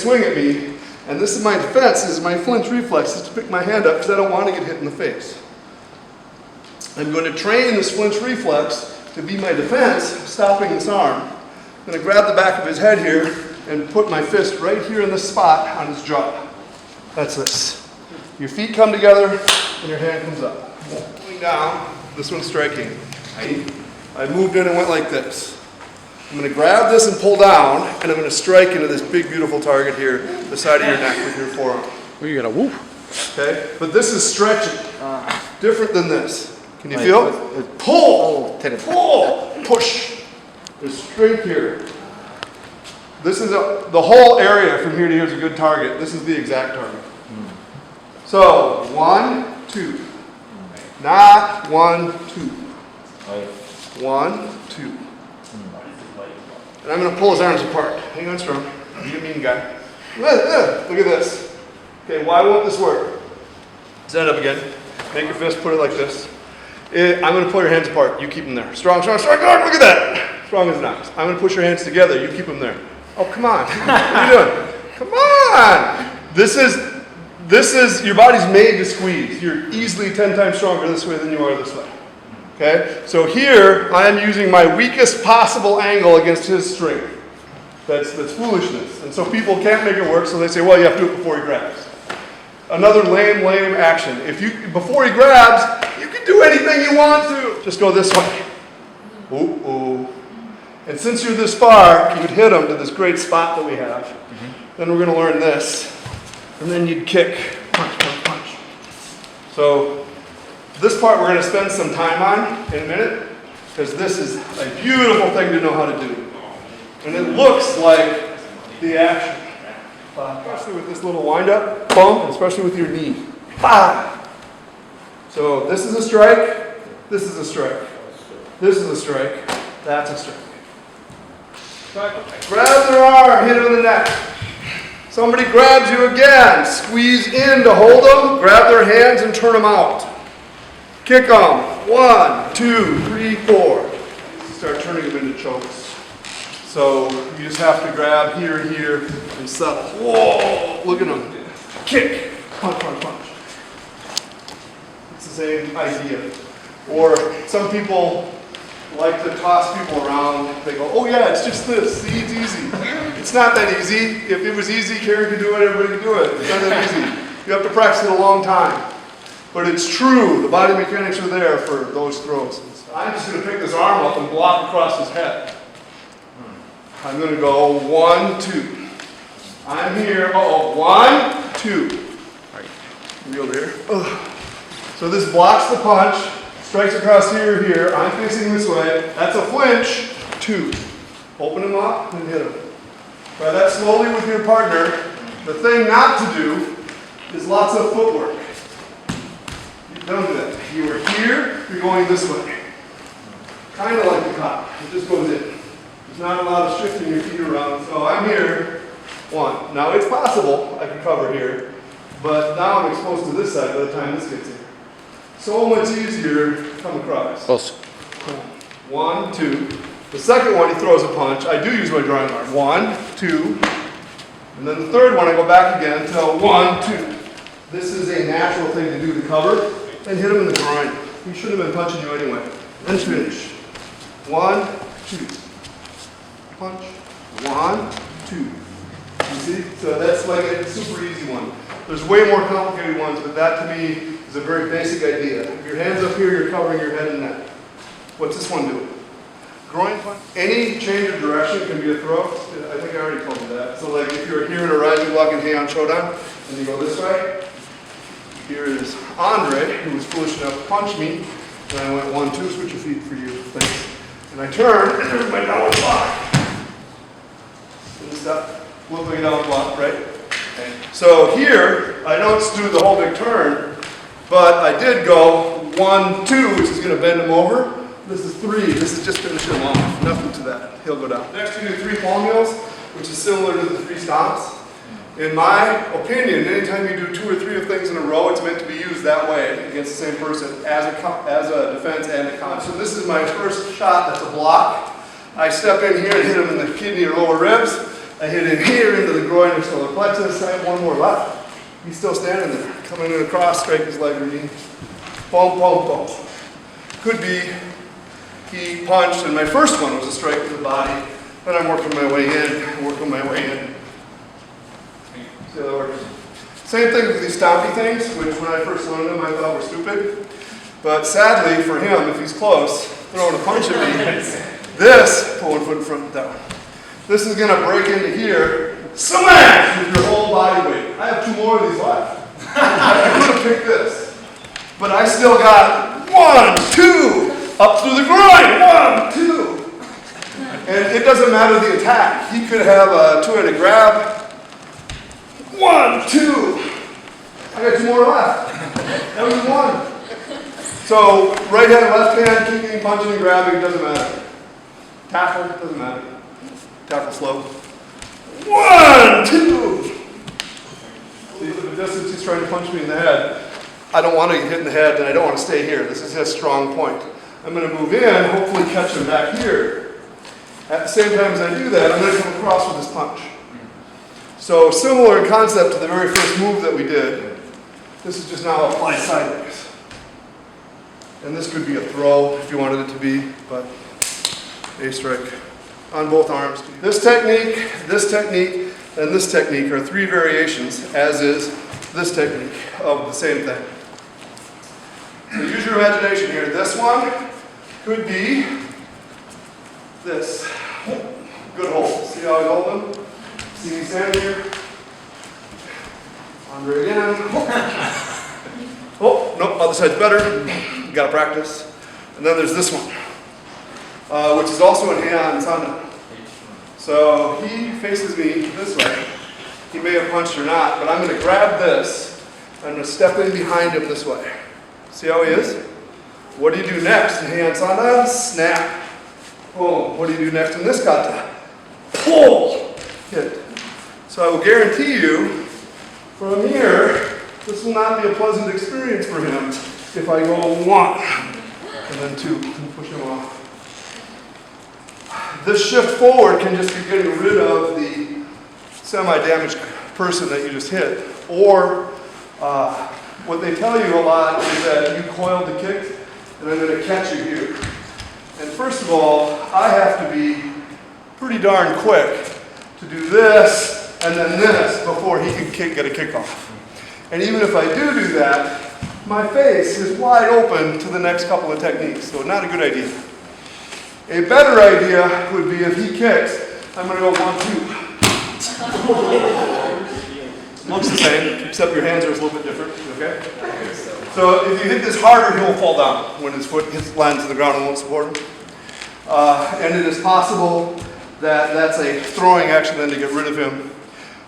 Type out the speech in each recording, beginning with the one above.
swing at me, and this is my defense, is my flinch reflex, is to pick my hand up because I don't want to get hit in the face. I'm going to train this flinch reflex to be my defense, stopping this arm. I'm going to grab the back of his head here and put my fist right here in the spot on his jaw. That's this. Your feet come together and your hand comes up. Pulling down, this one's striking. I moved in and went like this. I'm going to grab this and pull down, and I'm going to strike into this big, beautiful target here, the side of your neck with your forearm. Oh, you got a whoop. Okay? But this is stretching. Different than this. Can you feel? Pull! Pull! Push! There's strength here. This is the whole area from here to here is a good target. This is the exact target. So, 1, 2. Not 1, 2. 1, 2. And I'm going to pull his arms apart. Hang on strong. Be a mean guy. Look at this. Okay, why won't this work? Stand up again. Make your fist, put it like this. I'm going to pull your hands apart. You keep them there. Strong, strong, strong. Look at that. Strong as knocks. I'm going to push your hands together. You keep them there. Oh, come on. What are you doing? Come on. This is, your body's made to squeeze. You're easily 10 times stronger this way than you are this way. Okay? So here, I am using my weakest possible angle against his strength. That's foolishness. And so people can't make it work, so they say, well, you have to do it before he grabs. Another lame action. Before he grabs, you can do anything you want to. Just go this way. Ooh. And since you're this far, you would hit him to this great spot that we have. Then we're going to learn this. And then you'd kick. Punch, punch, punch. So this part we're going to spend some time on in a minute, because this is a beautiful thing to know how to do. And it looks like the action. Especially with this little wind-up, boom, especially with your knee. Bah! So this is a strike, this is a strike, this is a strike, that's a strike. Grab their arm, hit him in the neck. Somebody grabs you again, squeeze in to hold them, grab their hands and turn them out. Kick them, 1, 2, 3, 4. Start turning them into chokes. So you just have to grab here, and settle. Whoa! Look at them. Kick. Punch, punch, punch. It's the same idea. Or some people like to toss people around. They go, oh yeah, it's just this. See, it's easy. It's not that easy. If it was easy, Karen could do it, everybody could do it. It's not that easy. You have to practice it a long time. But it's true. The body mechanics are there for those throws. I'm just going to pick this arm up and block across his head. I'm going to go 1, 2. I'm here. 1, 2. You over here. So this blocks the punch, strikes across here. I'm facing this way. That's a flinch. 2. Open him up and hit him. Try that slowly with your partner. The thing not to do is lots of footwork. Don't do that. You were here, you're going this way. Kind of like the Kata. It just goes in. There's not a lot of shifting your feet around. So I'm here. 1. Now it's possible I can cover here, but now I'm exposed to this side by the time this gets here. So much easier to come across. Close. 1, 2. The second one, he throws a punch. I do use my drawing arm. 1, 2. And then the third one, I go back again until 1, 2. This is a natural thing to do to cover. And hit him in the groin. He should have been punching you anyway. Then finish. 1, 2. Punch. 1, 2. You see? So that's like a super easy one. There's way more complicated ones, but that to me is a very basic idea. If your hand's up here, you're covering your head and neck. What's this one doing? Groin punch. Any change of direction can be a throw. I think I already told you that. So like if you're here in a rising block in Jion Shodan, and you go this way, here is Andre, who was foolish enough to punch me, and I went 1, 2, switch your feet for you, thanks. And I turn, and there's my downward block. And stop, look like a downward block, right? Okay. So here, I don't do the whole big turn, but I did go 1, 2, which is going to bend him over. This is 3, this is just finish him off, nothing to that, he'll go down. Next you do 3 palm heels, which is similar to the 3 stomps. In my opinion, anytime you do 2 or 3 of things in a row, it's meant to be used that way against the same person as a defense and a counter. So this is my first shot, that's a block. I step in here and hit him in the kidney or lower ribs. I hit him here into the groin or solar plexus. I have one more left. He's still standing there. Coming in across, strike his leg or knee. Boom, boom, boom. Could be he punched, and my first one was a strike to the body. Then I'm working my way in, working my way in. See how that works? Same thing with these stompy things, which when I first learned them I thought were stupid. But sadly for him, if he's close, throwing a punch at me, this, pulling foot in front and down. This is going to break into here, smash with your whole body weight. I have 2 more of these left. I could have picked this. But I still got 1, 2, up through the groin, 1, 2. And it doesn't matter the attack. He could have a 2-handed grab. 1, 2. I got 2 more left. That was 1. So right hand, left hand, kicking, punching, and grabbing, it doesn't matter. Tackle, doesn't matter. Tackle slow. 1, 2. See, the distance he's trying to punch me in the head. I don't want to get hit in the head, and I don't want to stay here. This is his strong point. I'm going to move in, hopefully catch him back here. At the same time as I do that, I'm going to come across with this punch. So similar in concept to the very first move that we did. This is just now applied sideways. And this could be a throw if you wanted it to be, but a strike on both arms. This technique, and this technique are 3 variations, as is this technique of the same thing. So use your imagination here. This one could be this. Good hold. See how I hold him? See me standing here? Andre again. Oh, nope, other side's better. You gotta practice. And then there's this one, which is also in Heian Sanda. So he faces me this way. He may have punched or not, but I'm gonna grab this. I'm gonna step in behind him this way. See how he is? What do you do next in Heian Sanda? Snap. Boom. What do you do next in this kata? Pull. Hit. So I will guarantee you, from here, this will not be a pleasant experience for him if I go 1 and then 2 and push him off. This shift forward can just be getting rid of the semi-damaged person that you just hit. Or what they tell you a lot is that you coiled the kick and I'm going to catch you here. And first of all, I have to be pretty darn quick to do this and then this before he can get a kick off. And even if I do that, my face is wide open to the next couple of techniques, so not a good idea. A better idea would be if he kicks, I'm going to go 1, 2. Looks the same, except your hands are a little bit different, okay? So if you hit this harder, he'll fall down when his foot lands to the ground and won't support him. And it is possible that that's a throwing action then to get rid of him.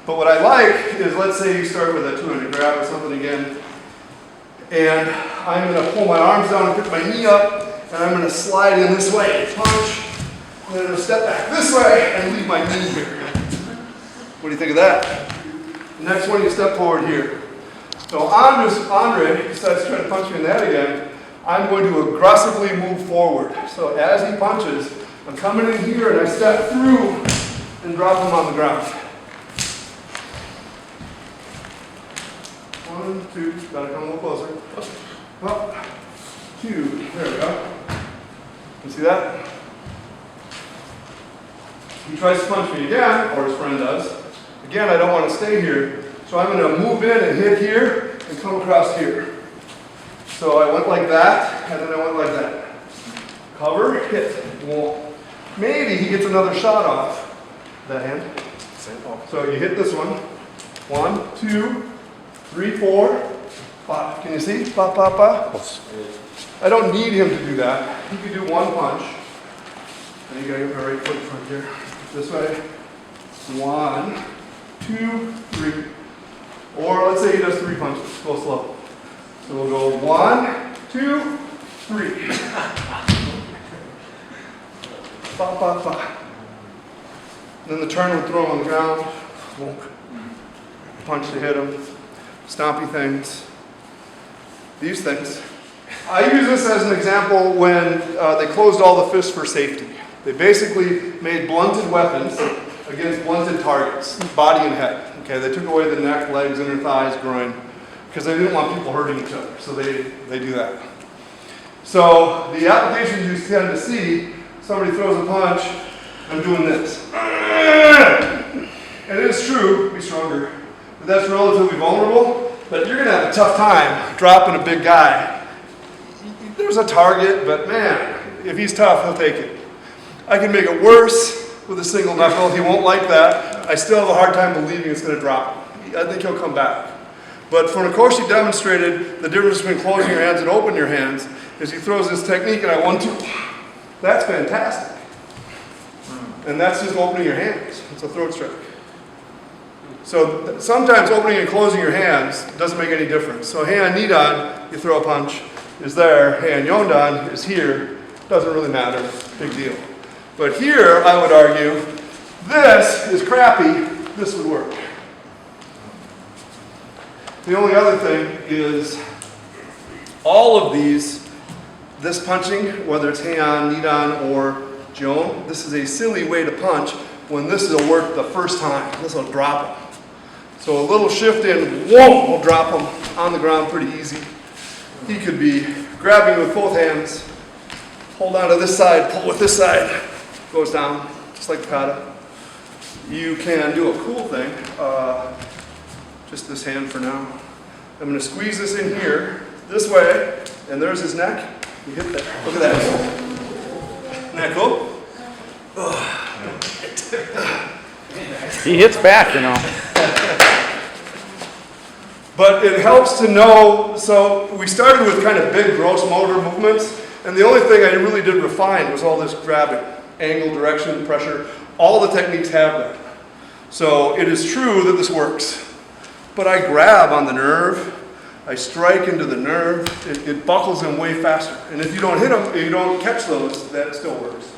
But what I like is, let's say you start with a 2-handed grab or something again, and I'm going to pull my arms down and pick my knee up, and I'm going to slide in this way, punch, and then I'm going to step back this way and leave my knee here. What do you think of that? Next one, you step forward here. So Andre decides to try to punch me in the head again. I'm going to aggressively move forward. So as he punches, I'm coming in here and I step through and drop him on the ground. 1, 2, gotta come a little closer. Up, 2, there we go. You see that? He tries to punch me again, or his friend does. Again, I don't want to stay here, so I'm going to move in and hit here and come across here. So I went like that, and then I went like that. Cover, hit. Maybe he gets another shot off that hand. So you hit this one. 1, 2, 3, 4, 5. Can you see? Pa, pa, pa. I don't need him to do that. He can do 1 punch. And you gotta get my right foot in front here. This way. 1, 2, 3. Or let's say he does 3 punches. Go slow. So we'll go 1, 2, 3. Pa, pa, pa. Then the turn would throw him on the ground. Punch to hit him. Stompy things. These things. I use this as an example when they closed all the fists for safety. They basically made blunted weapons, against blunted targets, body and head. Okay, they took away the neck, legs, inner thighs, groin, because they didn't want people hurting each other. So they do that. So the applications you tend to see, somebody throws a punch, I'm doing this. And it is true, be stronger, but that's relatively vulnerable. But you're going to have a tough time dropping a big guy. There's a target, but man, if he's tough, he'll take it. I can make it worse with a single knuckle. He won't like that. I still have a hard time believing it's going to drop him. I think he'll come back. But Funakoshi demonstrated the difference between closing your hands and opening your hands is he throws this technique and I 1-2. That's fantastic. And that's just opening your hands. It's a throat strike. So sometimes opening and closing your hands doesn't make any difference. So Heian Nidan, you throw a punch, is there. Heian Yondan is here. Doesn't really matter. Big deal. But here, I would argue, this is crappy. This would work. The only other thing is all of these, this punching, whether it's Heian, Nidan, or Jion, this is a silly way to punch when this will work the first time. This will drop him. So a little shift in, whoa, will drop him on the ground pretty easy. He could be grabbing with both hands, hold on to this side, pull with this side, goes down, just like the kata. You can do a cool thing, just this hand for now. I'm going to squeeze this in here, this way, and there's his neck. You hit that. Look at that. Isn't that cool? He hits back, you know. But it helps to know, so we started with kind of big gross motor movements, and the only thing I really did refine was all this grabbing, angle, direction, pressure. All the techniques have that. So it is true that this works. But I grab on the nerve, I strike into the nerve, it buckles him way faster. And if you don't hit him, if you don't catch those, that still works.